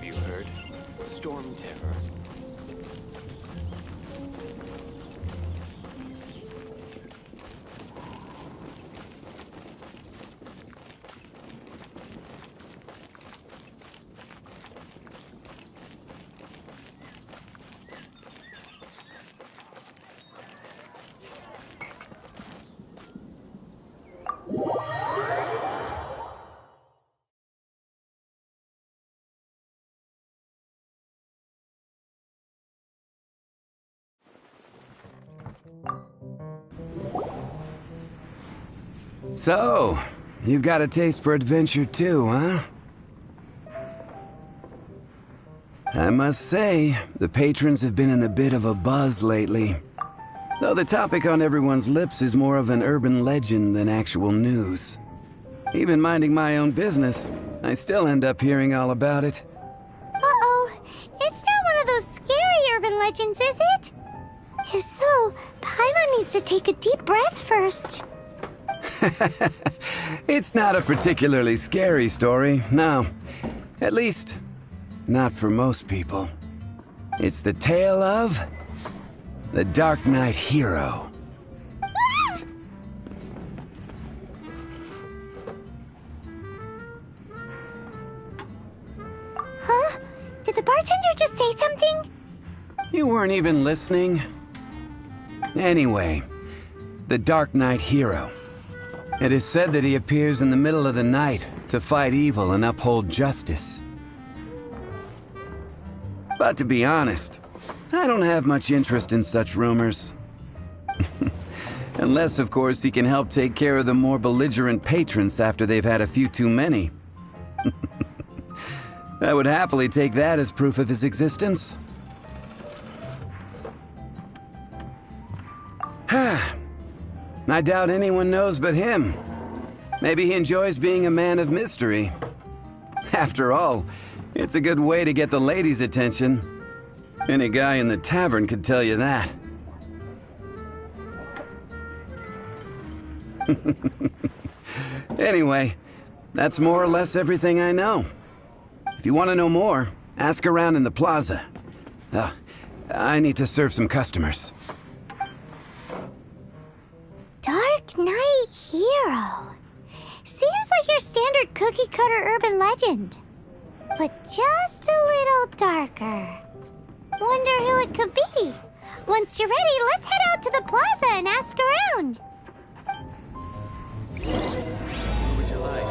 you heard? Storm Terror. So, you've got a taste for adventure too, huh? I must say, the patrons have been in a bit of a buzz lately. Though the topic on everyone's lips is more of an urban legend than actual news. Even minding my own business, I still end up hearing all about it. Uh-oh. It's not one of those scary urban legends, is it? If so, Paimon needs to take a deep breath first. It's not a particularly scary story, no. At least, not for most people. It's the tale of the Dark Knight Hero. Huh? Did the bartender just say something? You weren't even listening. Anyway, the Dark Knight Hero. It is said that he appears in the middle of the night to fight evil and uphold justice. But to be honest, I don't have much interest in such rumors. Unless, of course, he can help take care of the more belligerent patrons after they've had a few too many. I would happily take that as proof of his existence. I doubt anyone knows but him. Maybe he enjoys being a man of mystery. After all, it's a good way to get the ladies' attention. Any guy in the tavern could tell you that. Anyway, that's more or less everything I know. If you want to know more, ask around in the plaza. I need to serve some customers. Dark Knight Hero. Seems like your standard cookie-cutter urban legend. But just a little darker. Wonder who it could be. Once you're ready, let's head out to the plaza and ask around. What would you like?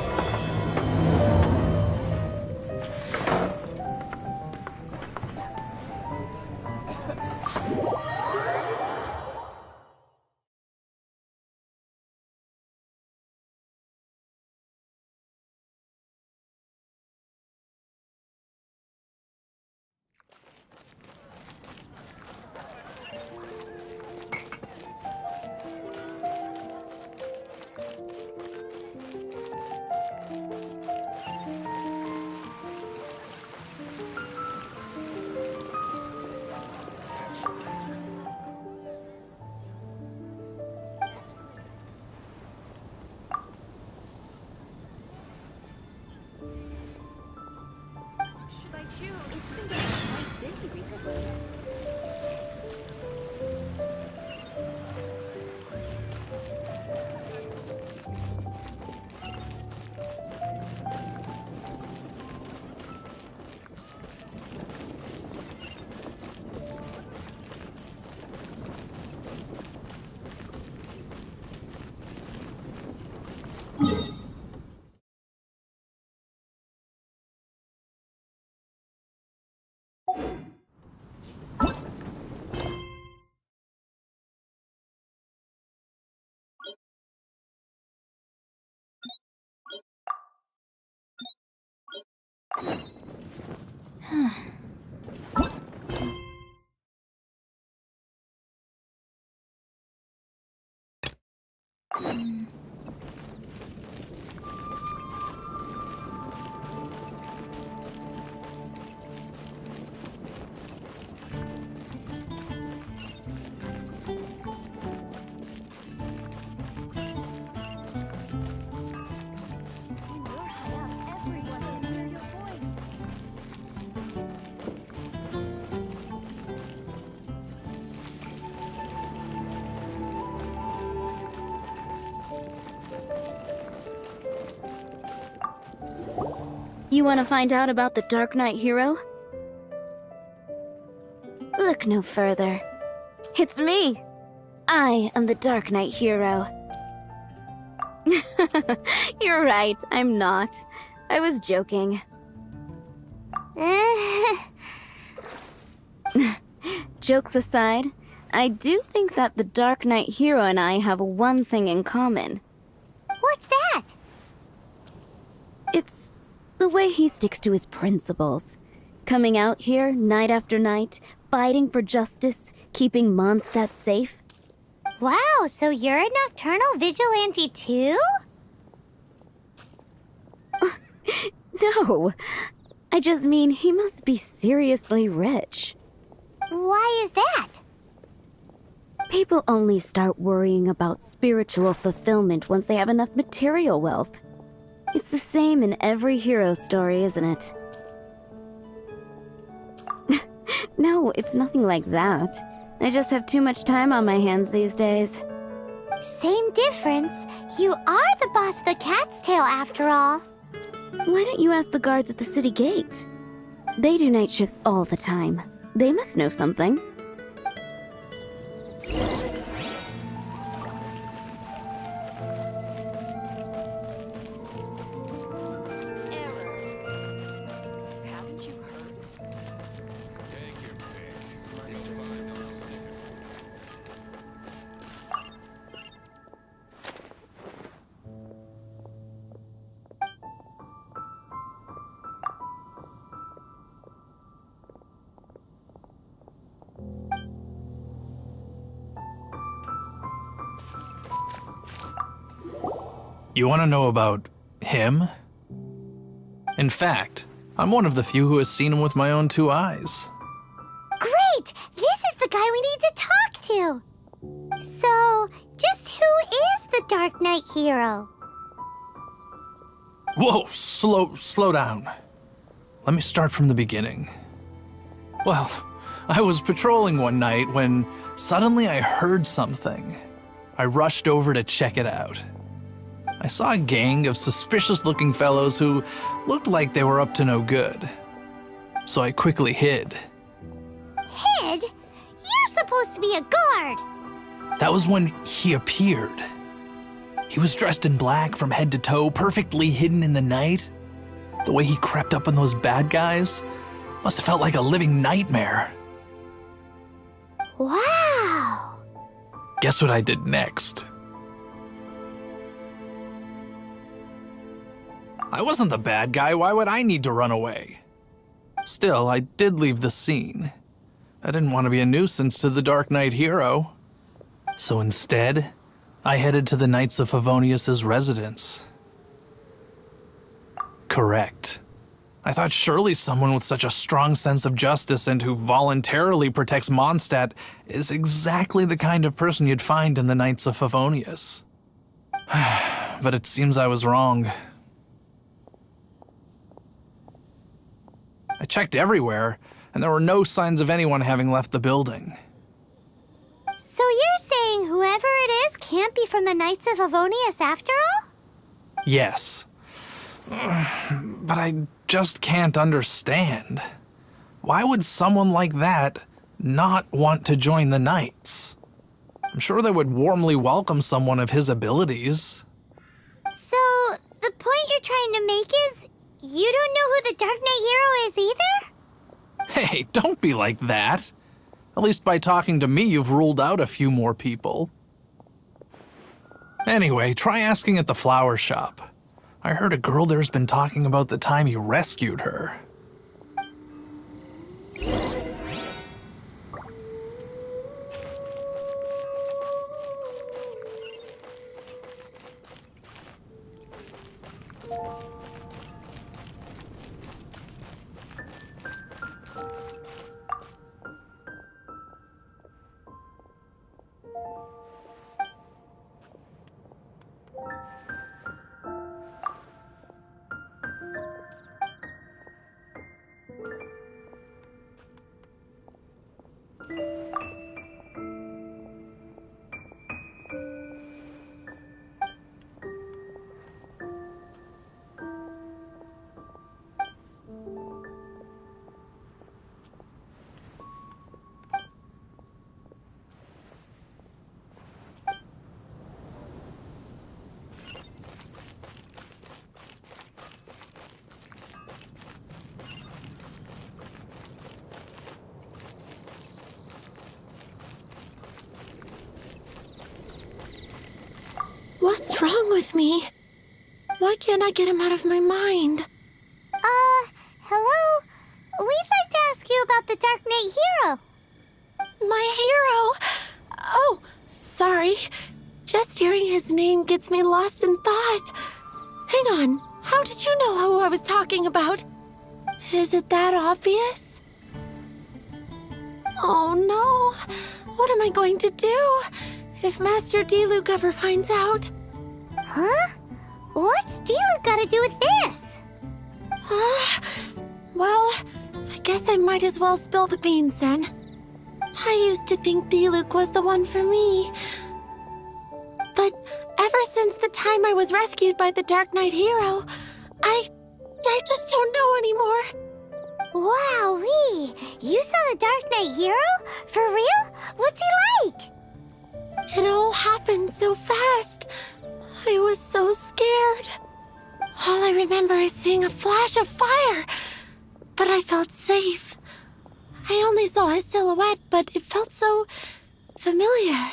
Should I choose? It's been getting quite busy recently. In your hideout, everyone can hear your voice. You want to find out about the Dark Knight hero? Look no further. It's me! I am the Dark Knight hero. You're right, I'm not. I was joking. Jokes aside, I do think that the Dark Knight hero and I have one thing in common. What's that? It's the way he sticks to his principles. Coming out here night after night, fighting for justice, keeping Mondstadt safe. Wow, so you're a nocturnal vigilante too? No, I just mean he must be seriously rich. Why is that? People only start worrying about spiritual fulfillment once they have enough material wealth. It's the same in every hero story, isn't it? No, it's nothing like that. I just have too much time on my hands these days. Same difference. You are the boss of the Cat's Tail after all. Why don't you ask the guards at the city gate? They do night shifts all the time. They must know something. Haven't you heard? Take your pick. You want to know about him? In fact, I'm one of the few who has seen him with my own 2 eyes. Great! This is the guy we need to talk to! So, just who is the Dark Knight hero? Whoa, slow down. Let me start from the beginning. Well, I was patrolling one night when suddenly I heard something. I rushed over to check it out. I saw a gang of suspicious-looking fellows who looked like they were up to no good. So I quickly hid. Hid? You're supposed to be a guard! That was when he appeared. He was dressed in black from head to toe, perfectly hidden in the night. The way he crept up on those bad guys must have felt like a living nightmare. Wow! Guess what I did next? I wasn't the bad guy, why would I need to run away? Still, I did leave the scene. I didn't want to be a nuisance to the Dark Knight hero. So instead, I headed to the Knights of Favonius' residence. Correct. I thought surely someone with such a strong sense of justice and who voluntarily protects Mondstadt is exactly the kind of person you'd find in the Knights of Favonius. But it seems I was wrong. I checked everywhere, and there were no signs of anyone having left the building. So you're saying whoever it is can't be from the Knights of Avonius after all? Yes. But I just can't understand. Why would someone like that not want to join the Knights? I'm sure they would warmly welcome someone of his abilities. So, the point you're trying to make is you don't know who the Dark Knight hero is either? Hey, don't be like that. At least by talking to me, you've ruled out a few more people. Anyway, try asking at the flower shop. I heard a girl there's been talking about the time he rescued her. What's wrong with me? Why can't I get him out of my mind? Hello? We'd like to ask you about the Dark Knight Hero. My hero! Oh, sorry. Just hearing his name gets me lost in thought. Hang on, how did you know who I was talking about? Is it that obvious? Oh no, what am I going to do if Master Diluc ever finds out? Huh? What's Diluc got to do with this? Well, I guess I might as well spill the beans then. I used to think Diluc was the one for me. But ever since the time I was rescued by the Dark Knight Hero, I just don't know anymore. Wowee! You saw the Dark Knight Hero? For real? What's he like? It all happened so fast. I was so scared. All I remember is seeing a flash of fire, but I felt safe. I only saw his silhouette, but it felt so familiar.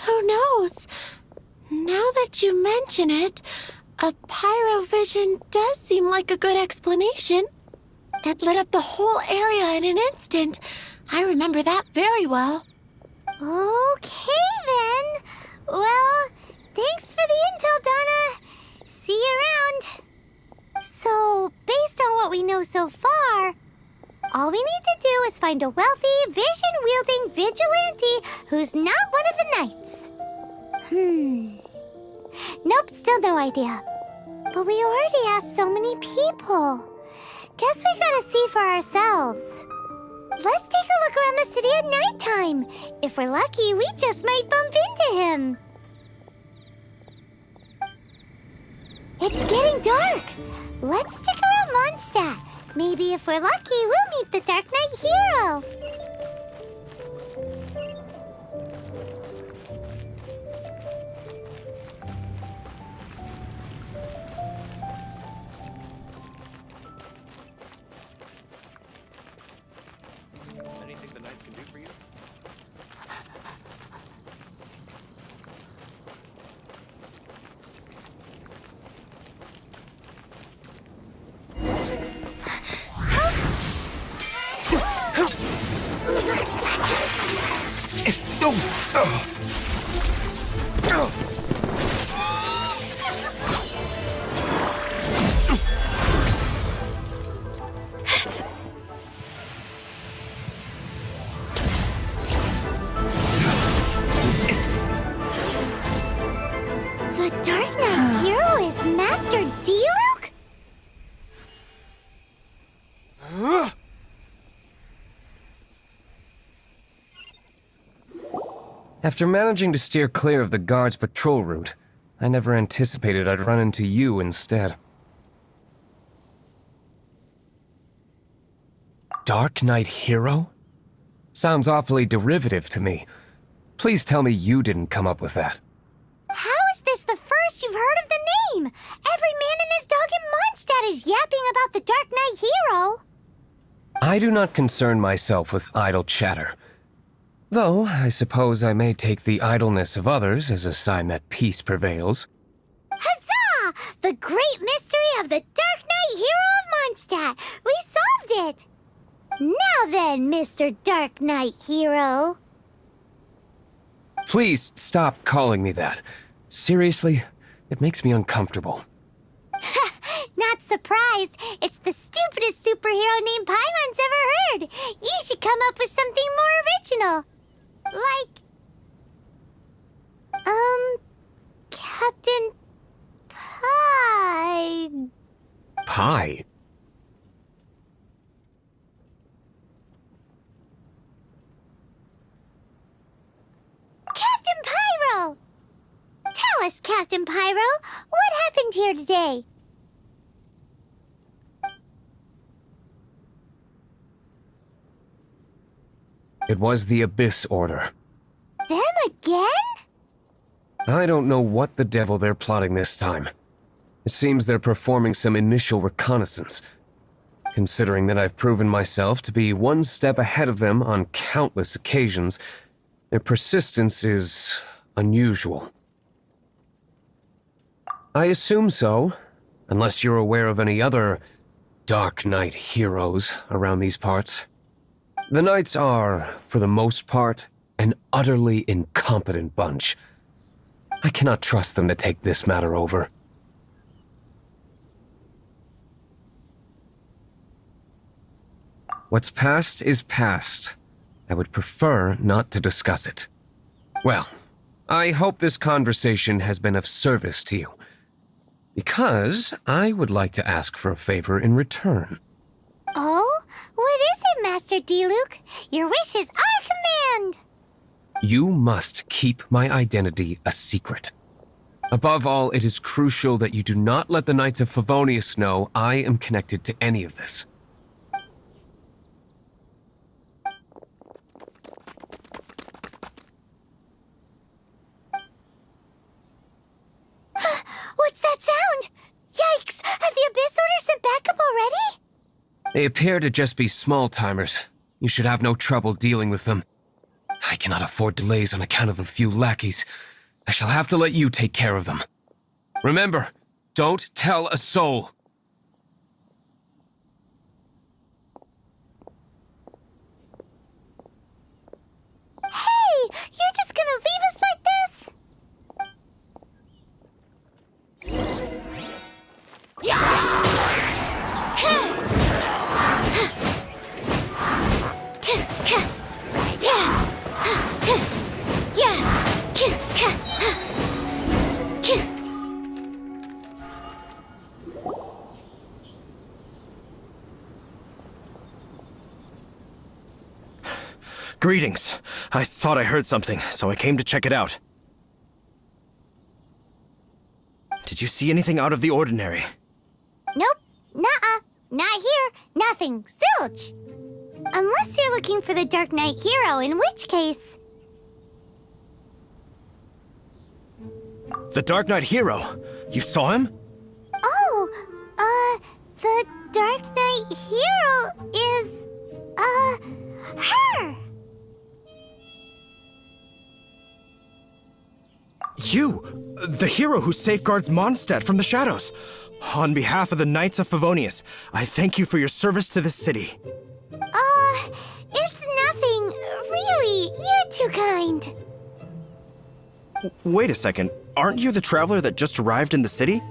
Who knows? Now that you mention it, a pyrovision does seem like a good explanation. It lit up the whole area in an instant. I remember that very well. Okay then. Well, thanks for the intel, Donna. See you around. So, based on what we know so far, all we need to do is find a wealthy, vision-wielding vigilante who's not one of the knights. Nope, still no idea. But we already asked so many people. Guess we gotta see for ourselves. Let's take a look around the city at nighttime. If we're lucky, we just might bump into him. It's getting dark. Let's stick around Mondstadt. Maybe if we're lucky, we'll meet the Dark Knight Hero. Anything the knights can do for you? The Dark Knight Hero is Master Diluc? After managing to steer clear of the guards' patrol route, I never anticipated I'd run into you instead. Dark Knight Hero? Sounds awfully derivative to me. Please tell me you didn't come up with that. How is this the first you've heard of the name? Every man and his dog in Mondstadt is yapping about the Dark Knight Hero. I do not concern myself with idle chatter. Though, I suppose I may take the idleness of others as a sign that peace prevails. Huzzah! The great mystery of the Dark Knight Hero of Mondstadt! We solved it! Now then, Mr. Dark Knight Hero. Please stop calling me that. Seriously, it makes me uncomfortable. Not surprised. It's the stupidest superhero name Paimon's ever heard. You should come up with something more original. Like... Captain Pie... Pie? Captain Pyro! Tell us, Captain Pyro, what happened here today? It was the Abyss Order. Them again? I don't know what the devil they're plotting this time. It seems they're performing some initial reconnaissance. Considering that I've proven myself to be one step ahead of them on countless occasions, Their persistence is unusual. I assume so, unless you're aware of any other Dark Knight heroes around these parts. The Knights are, for the most part, an utterly incompetent bunch. I cannot trust them to take this matter over. What's past is past. I would prefer not to discuss it. Well, I hope this conversation has been of service to you, because I would like to ask for a favor in return. Oh? What is it, Master D-Luke? Your wish is our command! You must keep my identity a secret. Above all, it is crucial that you do not let the Knights of Favonius know I am connected to any of this. What's that sound? Yikes! Have the Abyss Order sent backup already? They appear to just be small-timers. You should have no trouble dealing with them. I cannot afford delays on account of a few lackeys. I shall have to let you take care of them. Remember, don't tell a soul. Hey! You're just gonna leave us like this? Greetings. I thought I heard something, so I came to check it out. Did you see anything out of the ordinary? Nope. Nuh-uh. Not here. Nothing. Zilch. Unless you're looking for the Dark Knight hero, in which case... The Dark Knight hero? You saw him? Oh, the Dark Knight hero is, her! You! The hero who safeguards Mondstadt from the shadows! On behalf of the Knights of Favonius, I thank you for your service to this city. It's nothing. Really, you're too kind. Wait a second. Aren't you the traveler that just arrived in the city?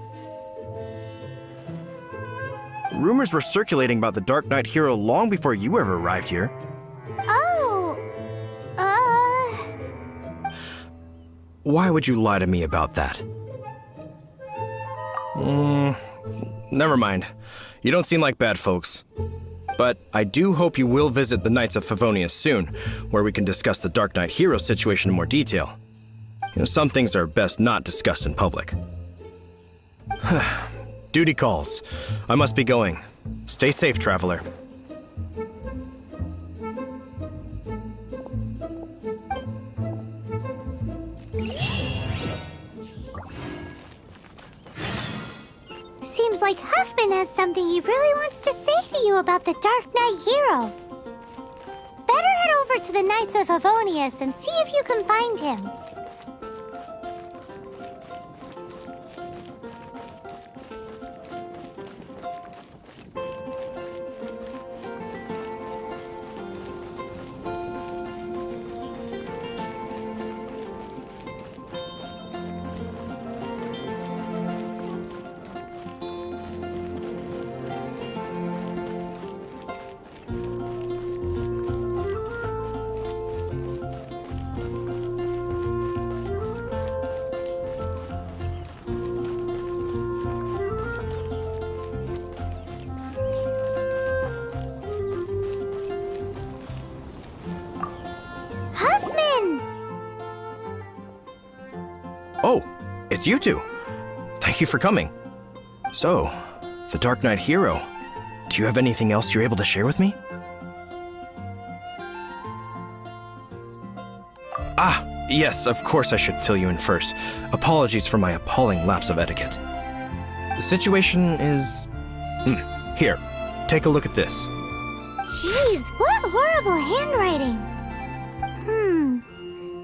Rumors were circulating about the Dark Knight hero long before you ever arrived here. Oh, Why would you lie to me about that? Never mind. You don't seem like bad folks. But I do hope you will visit the Knights of Favonius soon, where we can discuss the Dark Knight hero situation in more detail. You know, some things are best not discussed in public. Duty calls. I must be going. Stay safe, traveler. seems like Huffman has something he really wants to say to you about the Dark Knight hero. Better head over to the Knights of Favonius and see if you can find him. Oh, it's you two. Thank you for coming. So, the Dark Knight hero. Do you have anything else you're able to share with me? Ah, yes, of course I should fill you in first. Apologies for my appalling lapse of etiquette. The situation is... Here, take a look at this. Jeez, what horrible handwriting.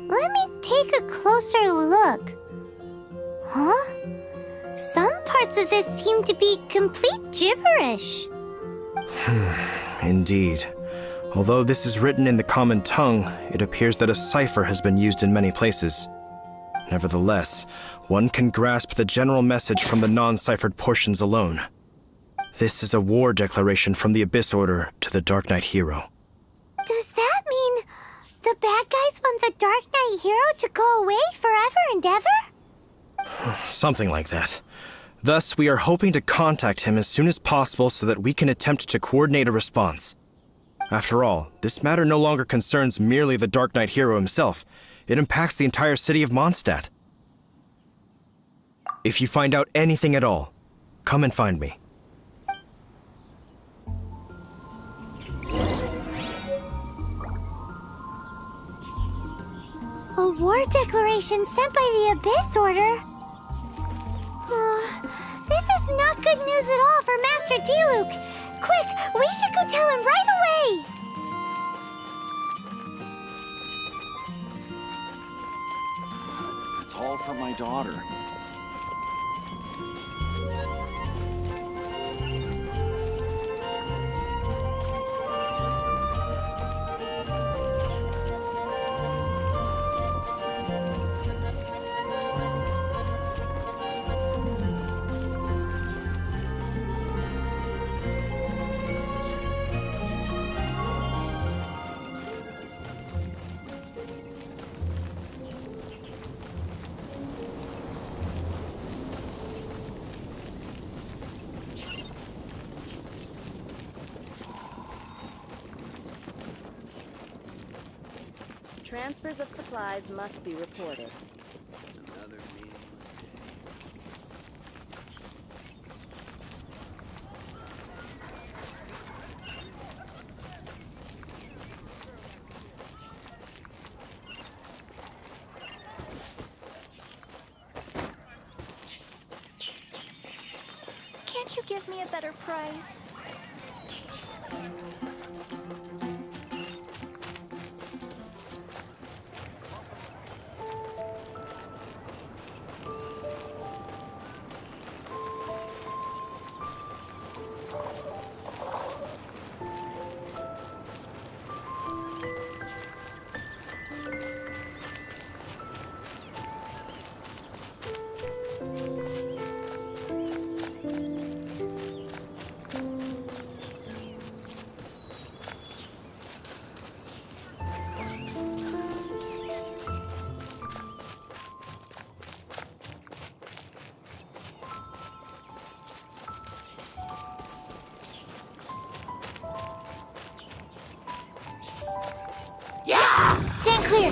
Let me take a closer look. Huh? Some parts of this seem to be complete gibberish. Indeed. Although this is written in the common tongue, it appears that a cipher has been used in many places. Nevertheless, one can grasp the general message from the non-ciphered portions alone. This is a war declaration from the Abyss Order to the Dark Knight hero. Does that mean the bad guys want the Dark Knight hero to go away forever and ever? Something like that. Thus, we are hoping to contact him as soon as possible so that we can attempt to coordinate a response. After all, this matter no longer concerns merely the Dark Knight hero himself. It impacts the entire city of Mondstadt. If you find out anything at all, come and find me. A war declaration sent by the Abyss Order? This is not good news at all for Master Diluc. Quick, we should go tell him right away! It's all from my daughter. Transfers of supplies must be reported. Another meaningless day. Can't you give me a better price? Stand clear!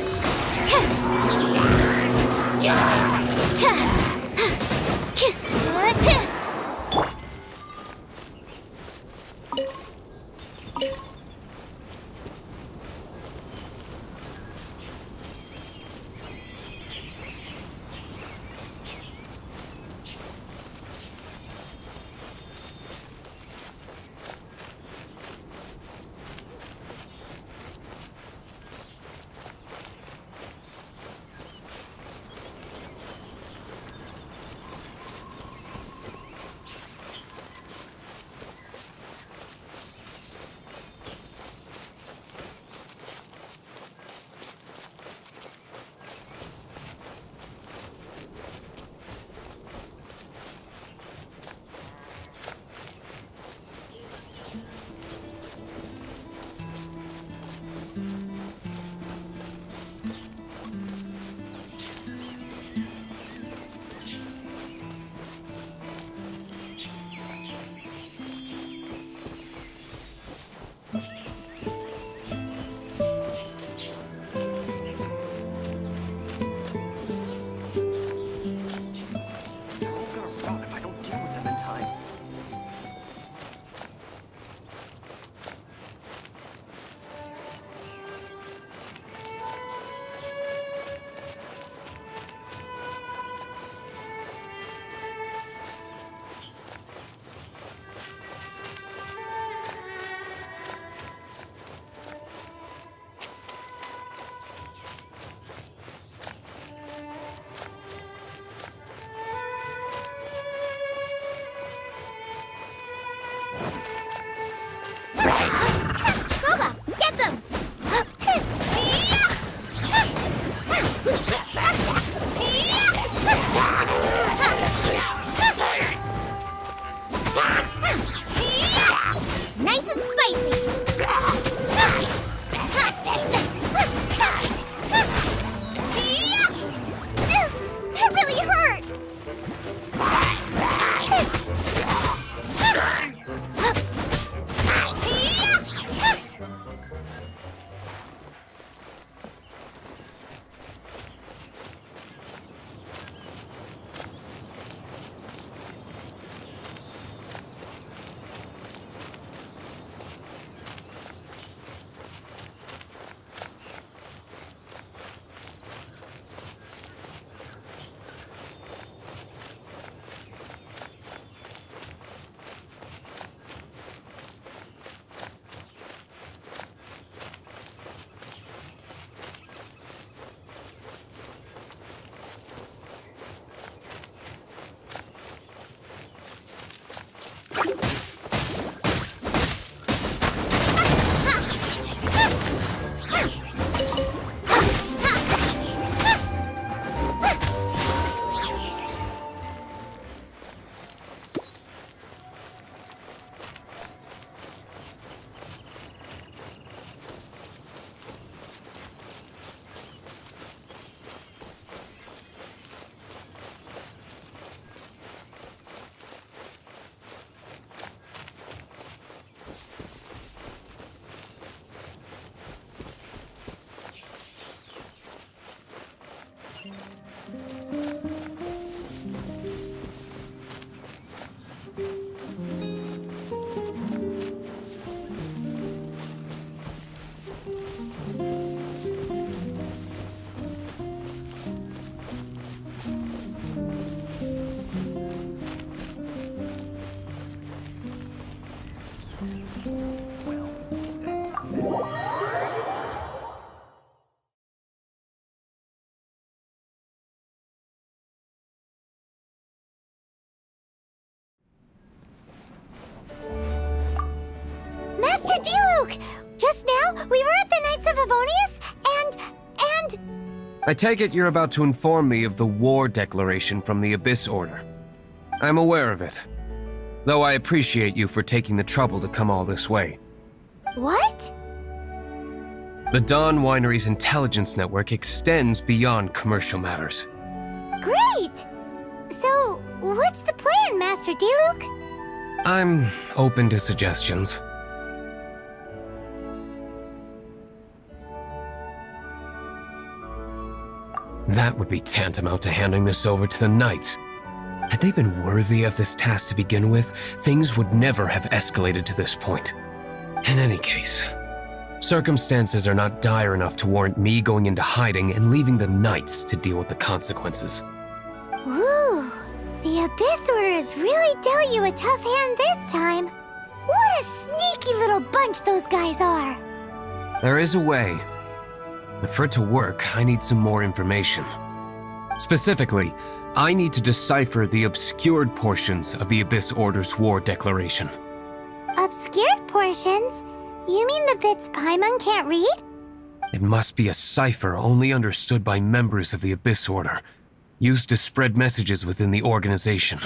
Master Diluc! Just now, we were at the Knights of Favonius, and... I take it you're about to inform me of the war declaration from the Abyss Order. I'm aware of it, though I appreciate you for taking the trouble to come all this way. What? The Dawn Winery's intelligence network extends beyond commercial matters. Great! So, what's the plan, Master Diluc? I'm open to suggestions. That would be tantamount to handing this over to the Knights. Had they been worthy of this task to begin with, things would never have escalated to this point. In any case, circumstances are not dire enough to warrant me going into hiding and leaving the Knights to deal with the consequences. Ooh, the Abyss Order has really dealt you a tough hand this time. What a sneaky little bunch those guys are. There is a way. But for it to work, I need some more information. Specifically, I need to decipher the obscured portions of the Abyss Order's war declaration. Obscured portions? You mean the bits Paimon can't read? It must be a cipher only understood by members of the Abyss Order, used to spread messages within the organization.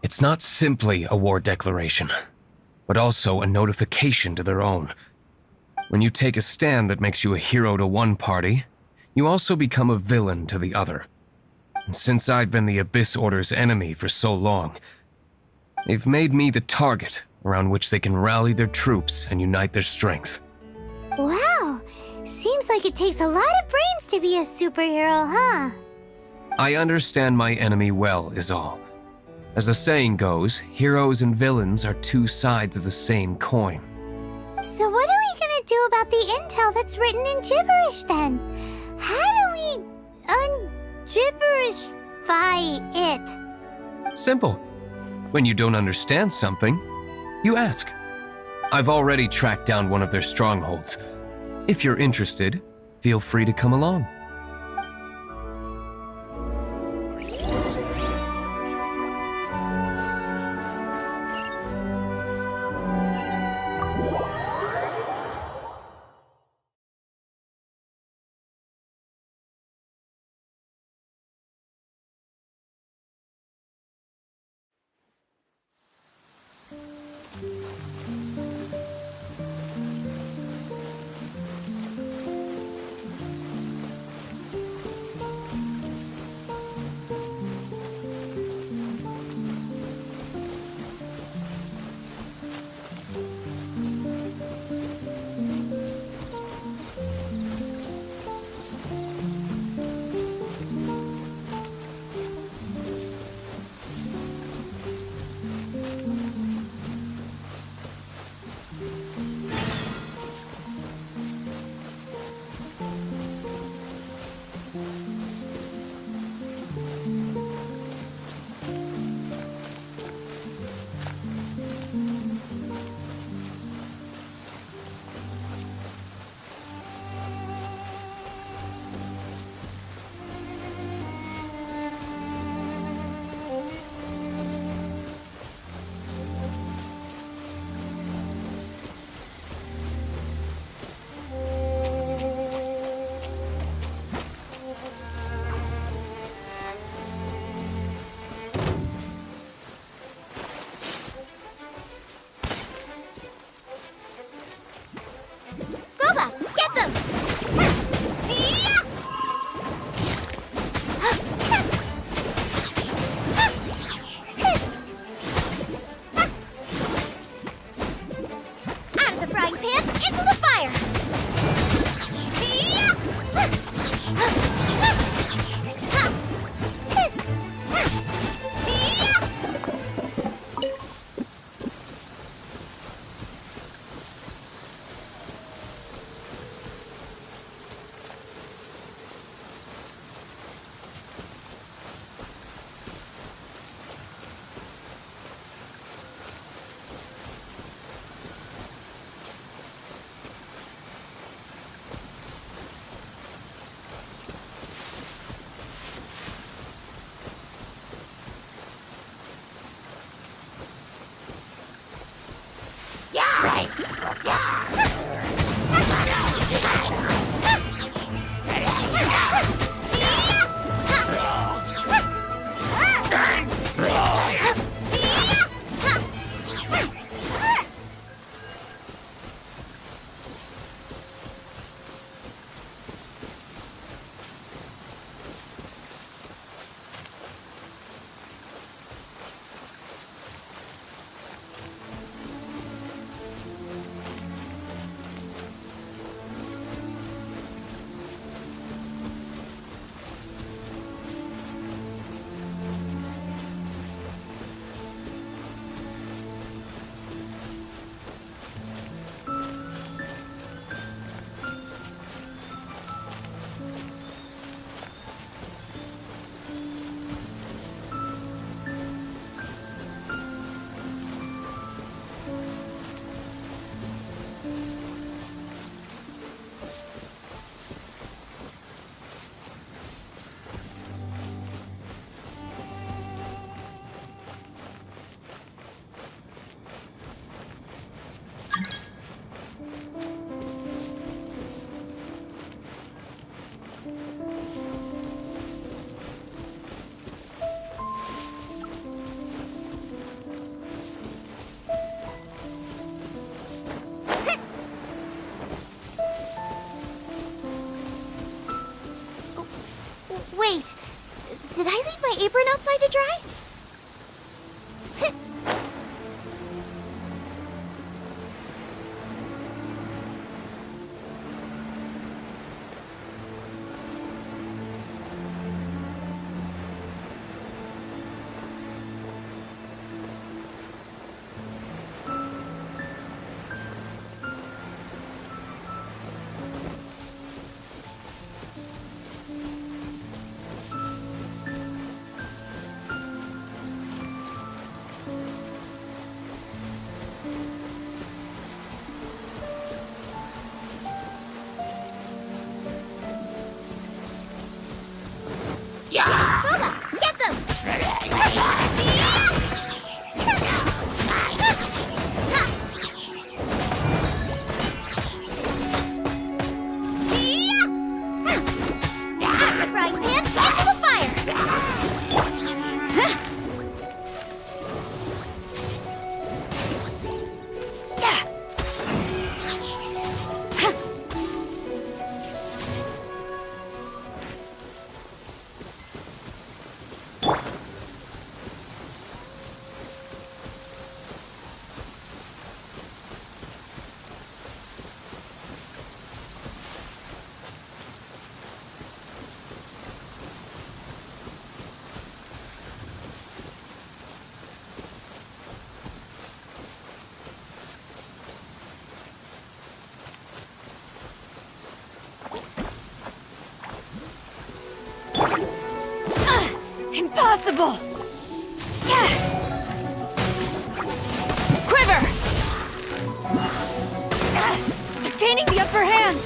It's not simply a war declaration, but also a notification to their own. When you take a stand that makes you a hero to one party, you also become a villain to the other. And since I've been the Abyss Order's enemy for so long, they've made me the target around which they can rally their troops and unite their strength. Wow, seems like it takes a lot of brains to be a superhero, huh? I understand my enemy well, is all. As the saying goes, heroes and villains are two sides of the same coin. So what are we gonna do about the intel that's written in gibberish then? How do we un-gibberishify it? Simple. When you don't understand something, you ask. I've already tracked down one of their strongholds. If you're interested, feel free to come along. Wait, did I leave my apron outside to dry? Bubba, get them! The frying pan into the fire! Impossible! Quiver! They're gaining the upper hand!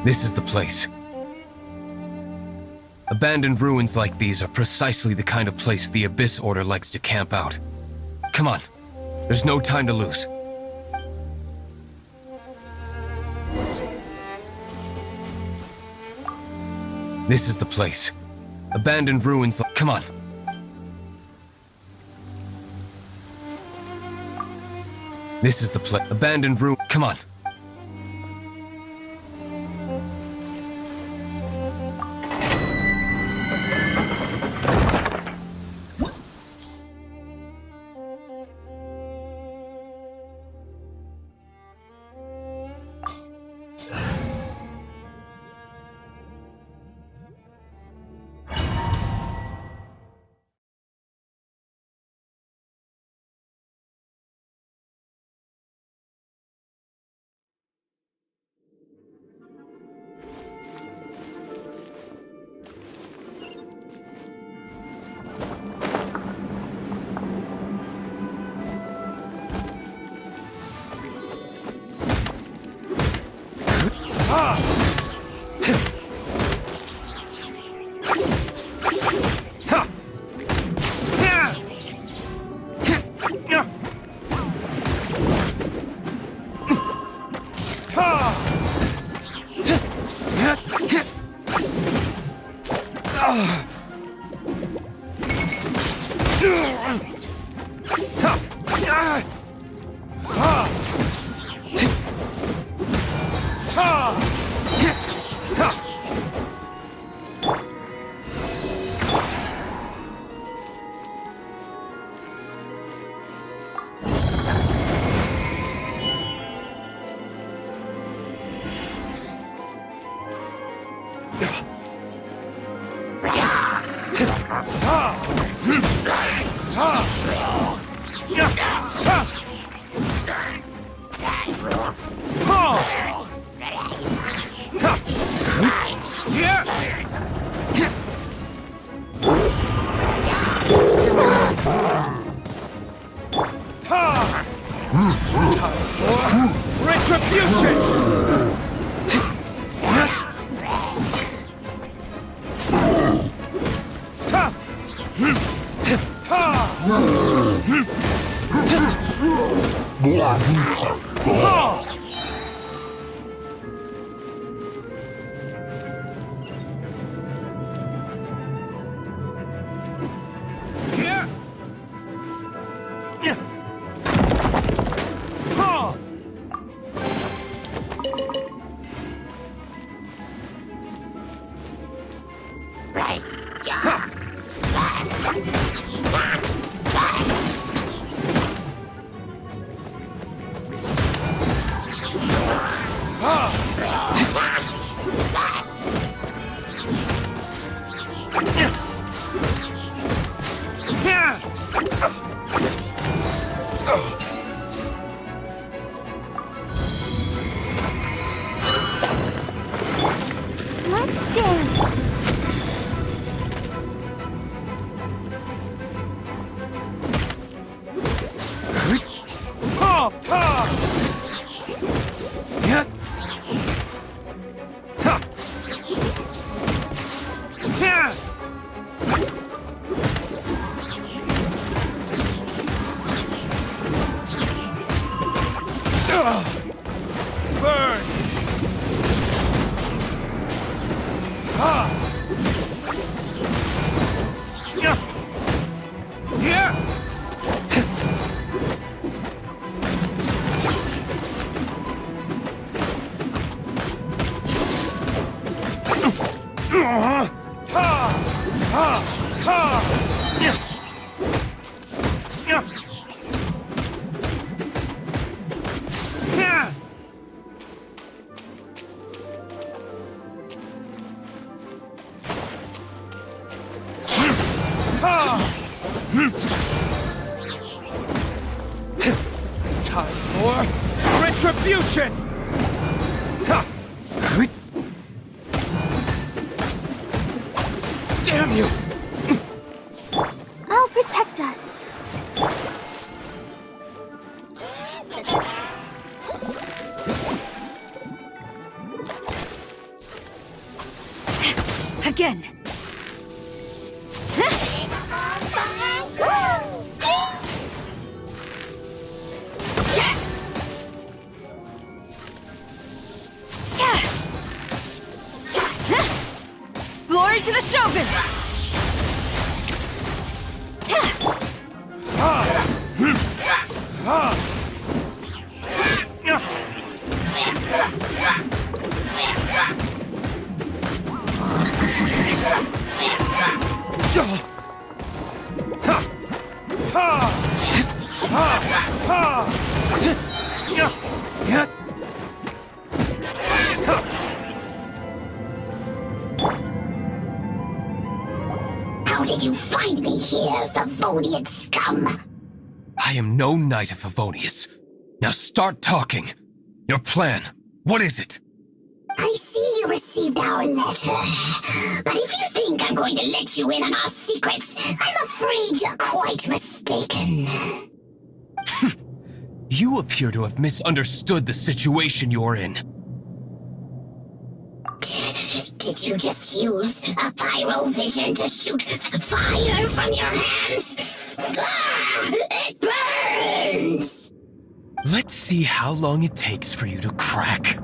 This is the place. Abandoned ruins like these are precisely the kind of place the Abyss Order likes to camp out. Come on. There's no time to lose. This is the place. Abandoned ruins. Come on. This is the place. Abandoned ruin. Come on. Let's dance. Time for retribution! Damn you! I'll protect us. Again. Glory to the Shogun! How did you find me here, Favonian scum? I am no knight of Favonius. Now start talking. Your plan, what is it? I see you received our letter. But if you think I'm going to let you in on our secrets, I'm afraid you're quite mistaken. You appear to have misunderstood the situation you're in. Did you just use a pyrovision to shoot fire from your hands? Ah, it burns! Let's see how long it takes for you to crack.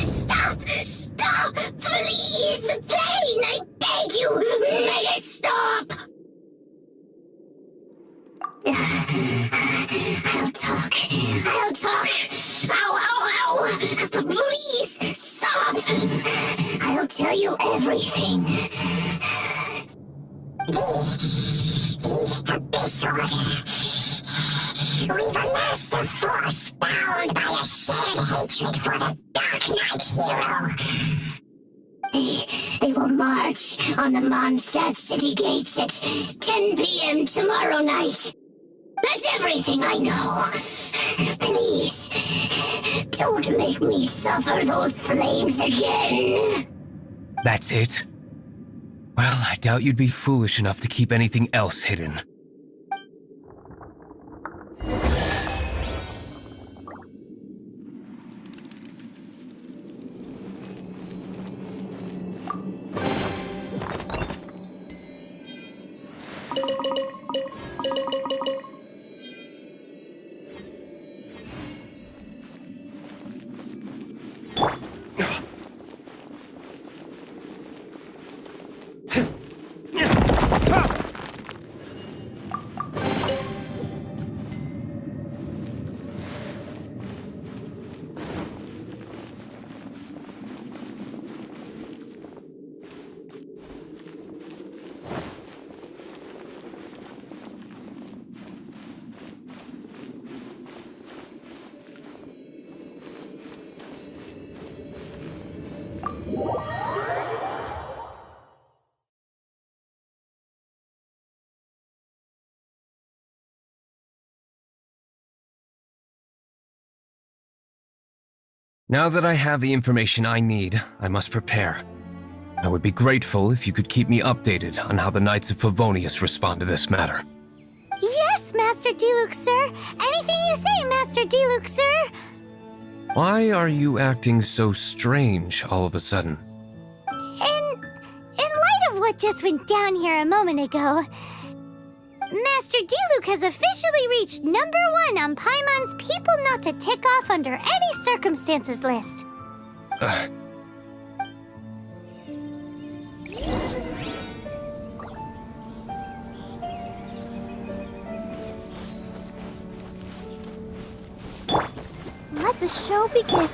Stop! Stop! Please! Pain! I beg you! Make it stop! I'll talk. I'll talk. Ow, ow, ow! Please, stop! I'll tell you everything. The Abyss Order. We've amassed a force bound by a shared hatred for the Dark Knight hero. They will march on the Mondstadt city gates at 10 p.m. tomorrow night. That's everything I know. Please, don't make me suffer those flames again. That's it? Well, I doubt you'd be foolish enough to keep anything else hidden. Now that I have the information I need, I must prepare. I would be grateful if you could keep me updated on how the Knights of Favonius respond to this matter. Yes, Master Diluc, sir. Anything you say, Master Diluc, sir. Why are you acting so strange all of a sudden? In light of what just went down here a moment ago, Master Diluc has officially reached #1 on Paimon's people not to tick off under any circumstances list. Let the show begin.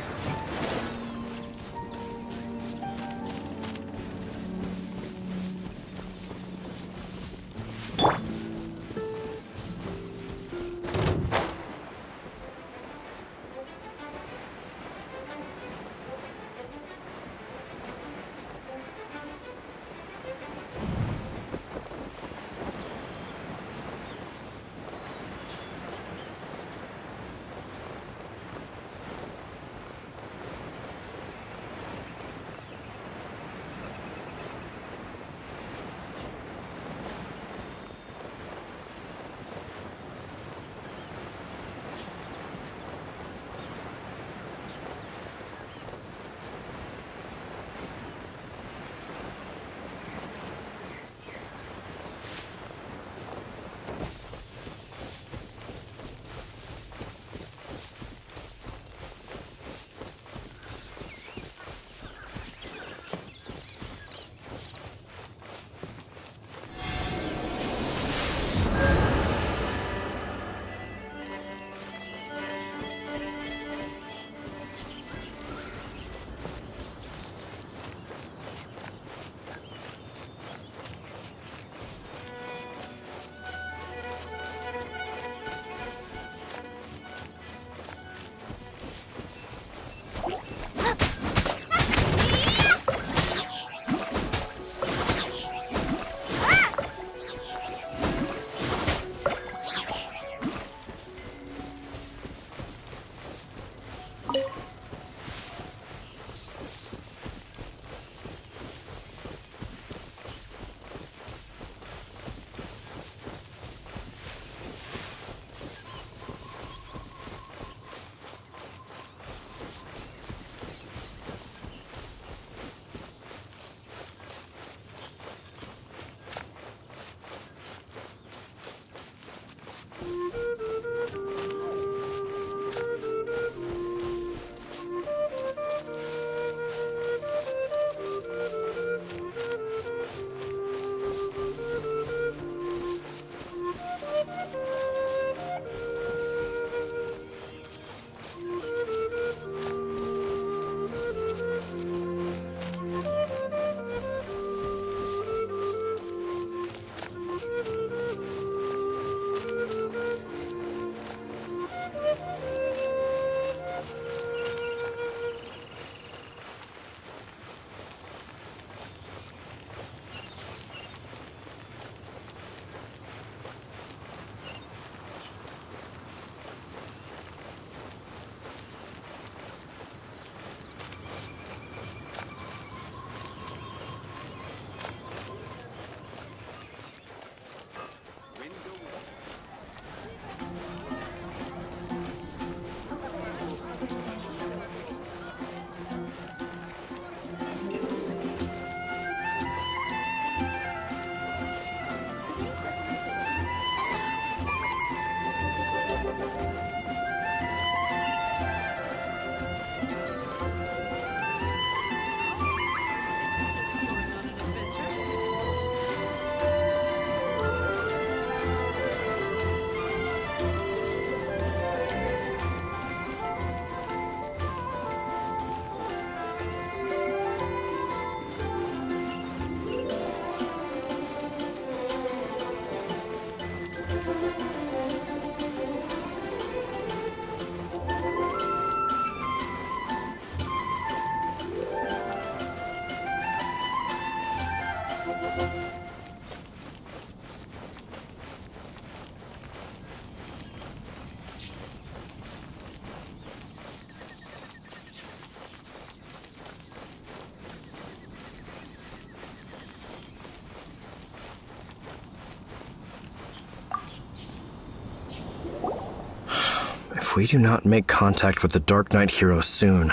If we do not make contact with the Dark Knight hero soon...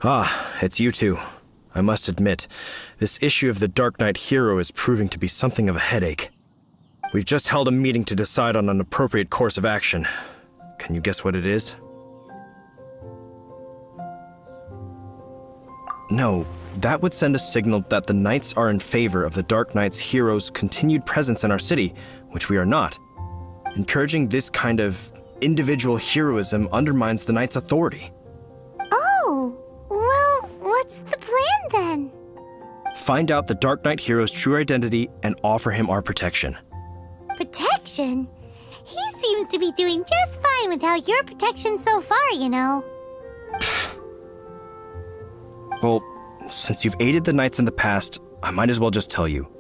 Ah, it's you two. I must admit, this issue of the Dark Knight hero is proving to be something of a headache. We've just held a meeting to decide on an appropriate course of action. Can you guess what it is? No, that would send a signal that the Knights are in favor of the Dark Knight's hero's continued presence in our city, which we are not. Encouraging this kind of individual heroism undermines the Knights' authority. Oh, well, what's the plan then? Find out the Dark Knight hero's true identity and offer him our protection. Protection? He seems to be doing just fine without your protection so far, you know. Well, since you've aided the Knights in the past, I might as well just tell you.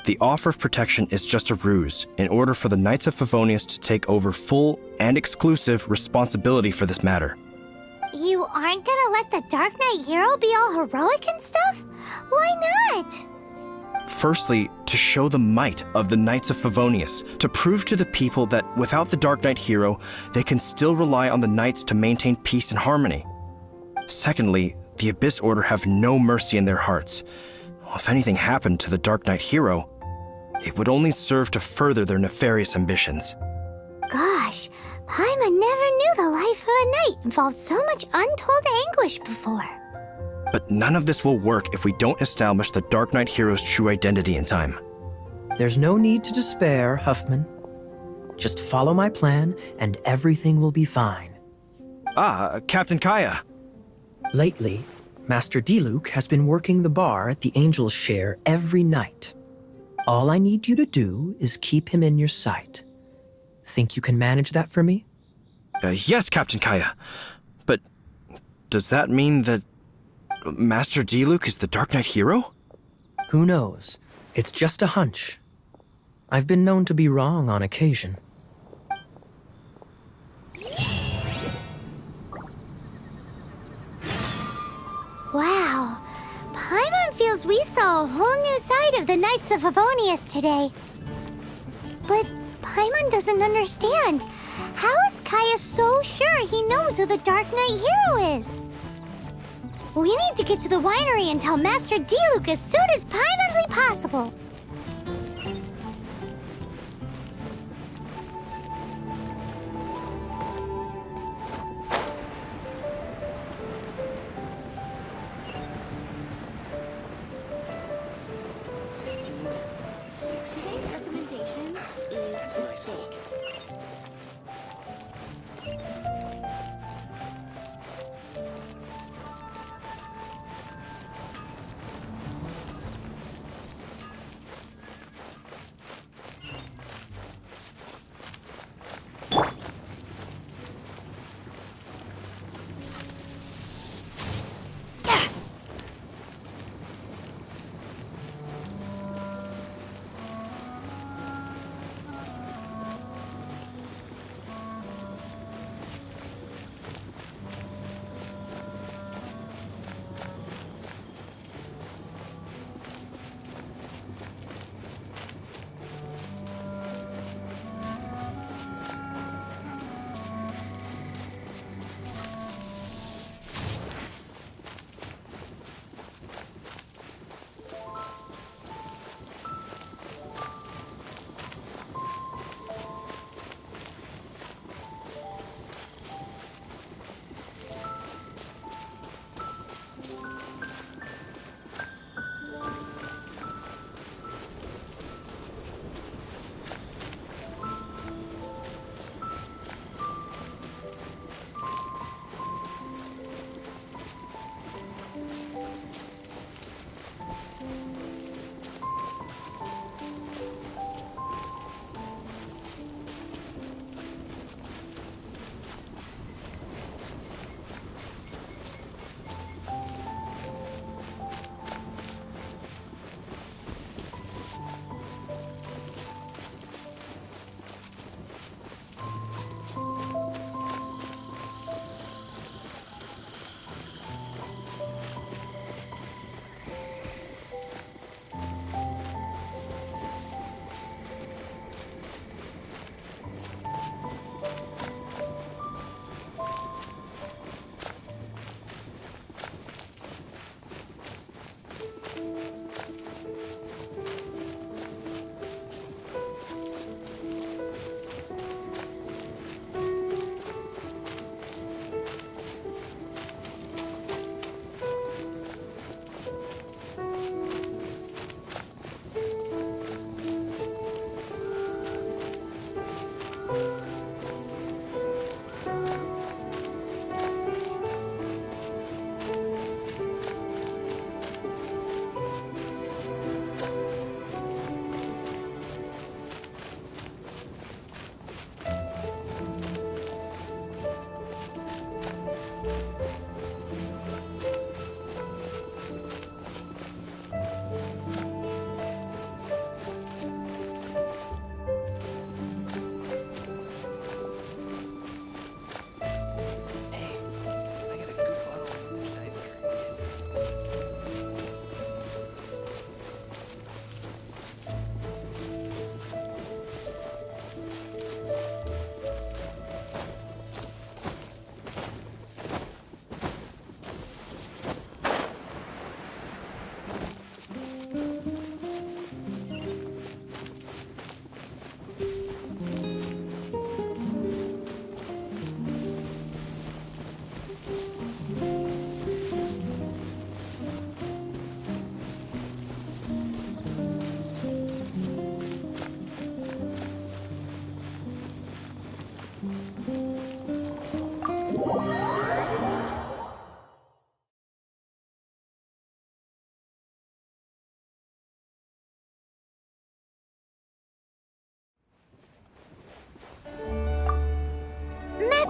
The offer of protection is just a ruse in order for the Knights of Favonius to take over full and exclusive responsibility for this matter. You aren't gonna let the Dark Knight hero be all heroic and stuff? Why not? Firstly, to show the might of the Knights of Favonius, to prove to the people that without the Dark Knight hero, they can still rely on the Knights to maintain peace and harmony. Secondly, the Abyss Order have no mercy in their hearts. If anything happened to the Dark Knight hero, it would only serve to further their nefarious ambitions. Gosh, Paimon never knew the life of a knight involved so much untold anguish before. But none of this will work if we don't establish the Dark Knight hero's true identity in time. There's no need to despair, Huffman. Just follow my plan, and everything will be fine. Ah, Captain Kaya. Lately, Master Diluc has been working the bar at the Angel's Share every night. All I need you to do is keep him in your sight. Think you can manage that for me? Yes, Captain Kaya. But does that mean that Master Diluc is the Dark Knight hero? Who knows? It's just a hunch. I've been known to be wrong on occasion. Wow, Paimon feels we saw a whole new side of the Knights of Favonius today. But Paimon doesn't understand. How is Kaya so sure he knows who the Dark Knight hero is? We need to get to the winery and tell Master Diluc as soon as Paimonly possible. Today's recommendation is to steak.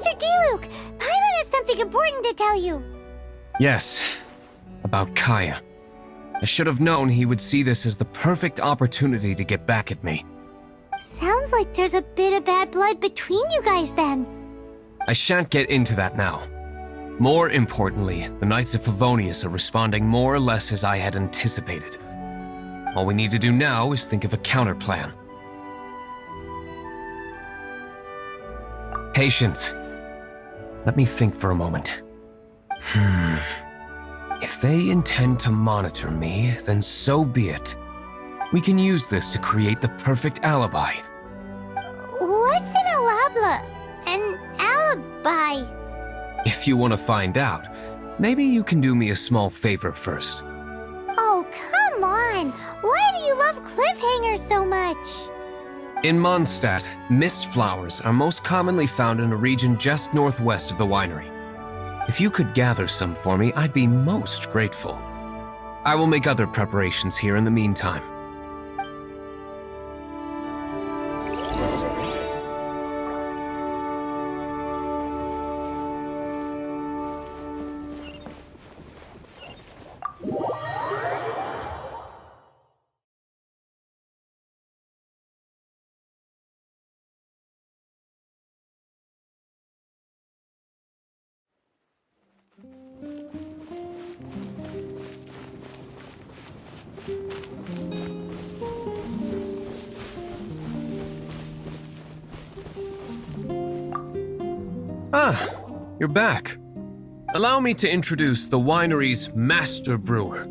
Master Diluc! Paimon has something important to tell you. Yes, about Kaya. I should have known he would see this as the perfect opportunity to get back at me. Sounds like there's a bit of bad blood between you guys then. I shan't get into that now. More importantly, the Knights of Favonius are responding more or less as I had anticipated. All we need to do now is think of a counterplan. Patience. Let me think for a moment. If they intend to monitor me, then so be it. We can use this to create the perfect alibi. What's an alabla? An alibi? If you want to find out, maybe you can do me a small favor first. Oh, come on! Why do you love cliffhangers so much? In Mondstadt, mist flowers are most commonly found in a region just northwest of the winery. If you could gather some for me, I'd be most grateful. I will make other preparations here in the meantime. Ah, you're back. Allow me to introduce the winery's master brewer.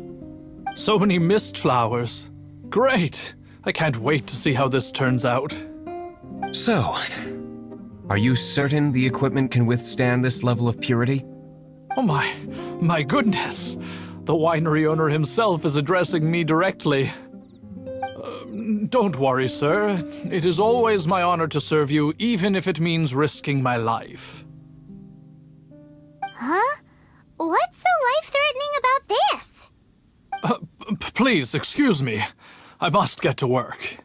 So many mist flowers. Great! I can't wait to see how this turns out. So, are you certain the equipment can withstand this level of purity? Oh my goodness! The winery owner himself is addressing me directly. Don't worry, sir. It is always my honor to serve you, even if it means risking my life. Huh? What's so life-threatening about this? Please, excuse me. I must get to work.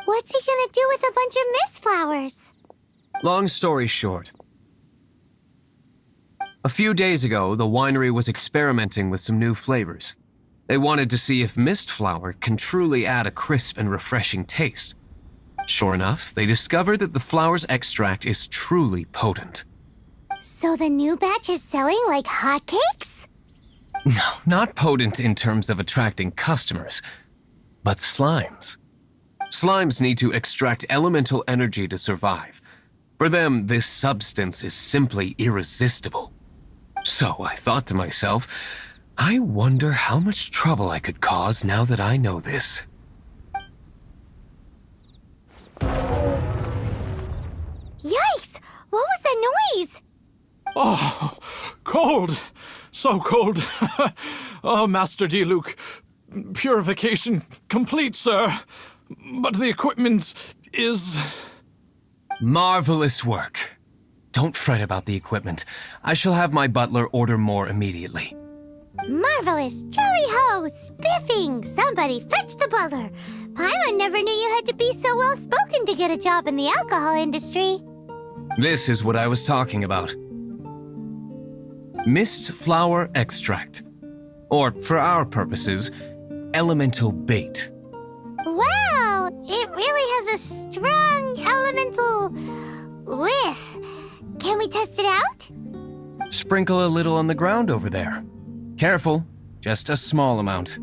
What's he gonna do with a bunch of mist flowers? Long story short. A few days ago, the winery was experimenting with some new flavors. They wanted to see if mist flower can truly add a crisp and refreshing taste. Sure enough, they discovered that the flower's extract is truly potent. So the new batch is selling like hotcakes? No, not potent in terms of attracting customers, but slimes. Slimes need to extract elemental energy to survive. For them, this substance is simply irresistible. So I thought to myself, I wonder how much trouble I could cause now that I know this. Yikes! What was that noise? Oh, cold! So cold! Oh, Master Diluc, purification complete, sir. But the equipment is... Marvelous work. Don't fret about the equipment. I shall have my butler order more immediately. Marvelous! Jolly-ho! Spiffing! Somebody fetch the butler! Paimon never knew you had to be so well-spoken to get a job in the alcohol industry. This is what I was talking about. Mist flower extract. Or, for our purposes, elemental bait. Wow! It really has a strong elemental whiff. Can we test it out? Sprinkle a little on the ground over there. Careful, just a small amount.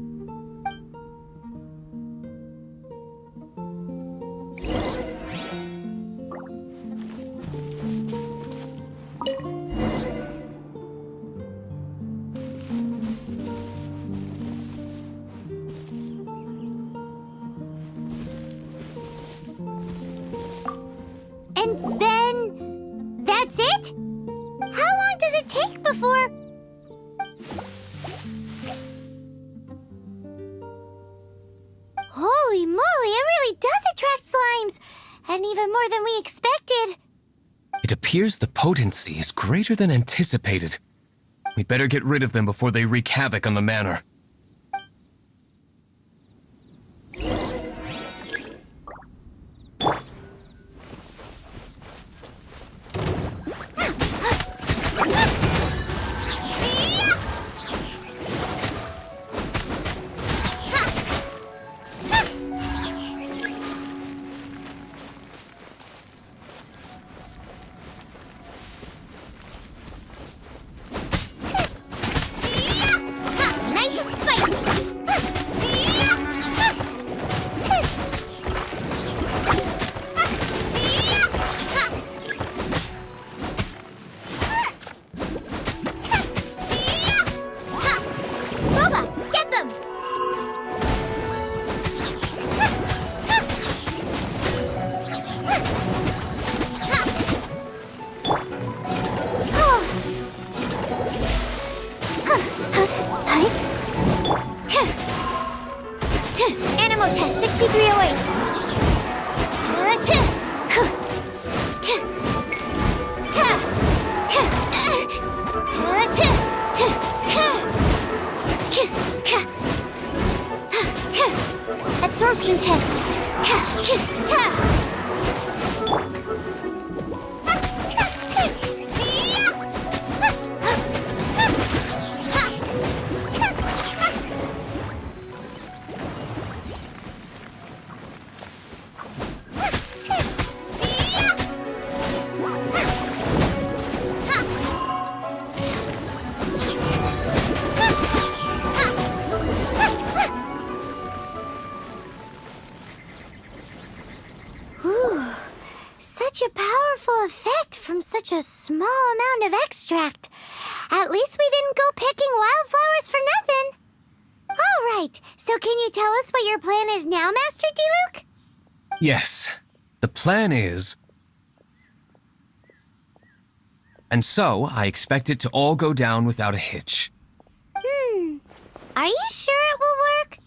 And then... that's it? How long does it take before... Holy moly, it really does attract slimes! And even more than we expected. It appears the potency is greater than anticipated. We'd better get rid of them before they wreak havoc on the manor. powerful effect from such a small amount of extract. At least we didn't go picking wildflowers for nothing. All right, so can you tell us what your plan is now, Master Diluc? Yes, the plan is... And so, I expect it to all go down without a hitch. Are you sure it will work?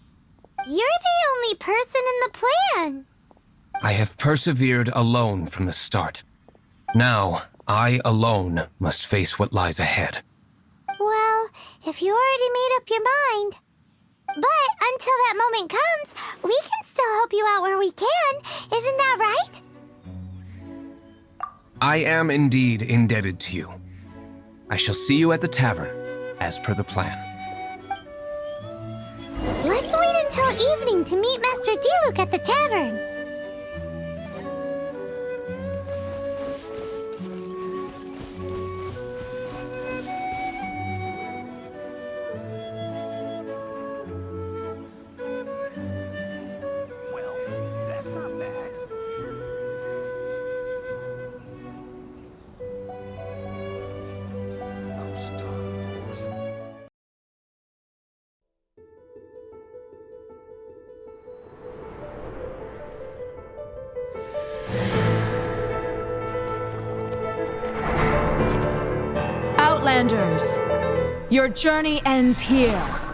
You're the only person in the plan. I have persevered alone from the start. Now, I alone must face what lies ahead. Well, if you already made up your mind. But until that moment comes, we can still help you out where we can. Isn't that right? I am indeed indebted to you. I shall see you at the tavern, as per the plan. Let's wait until evening to meet Master Diluc at the tavern. Well, that's not bad. Those Star Wars. Outlanders, your journey ends here.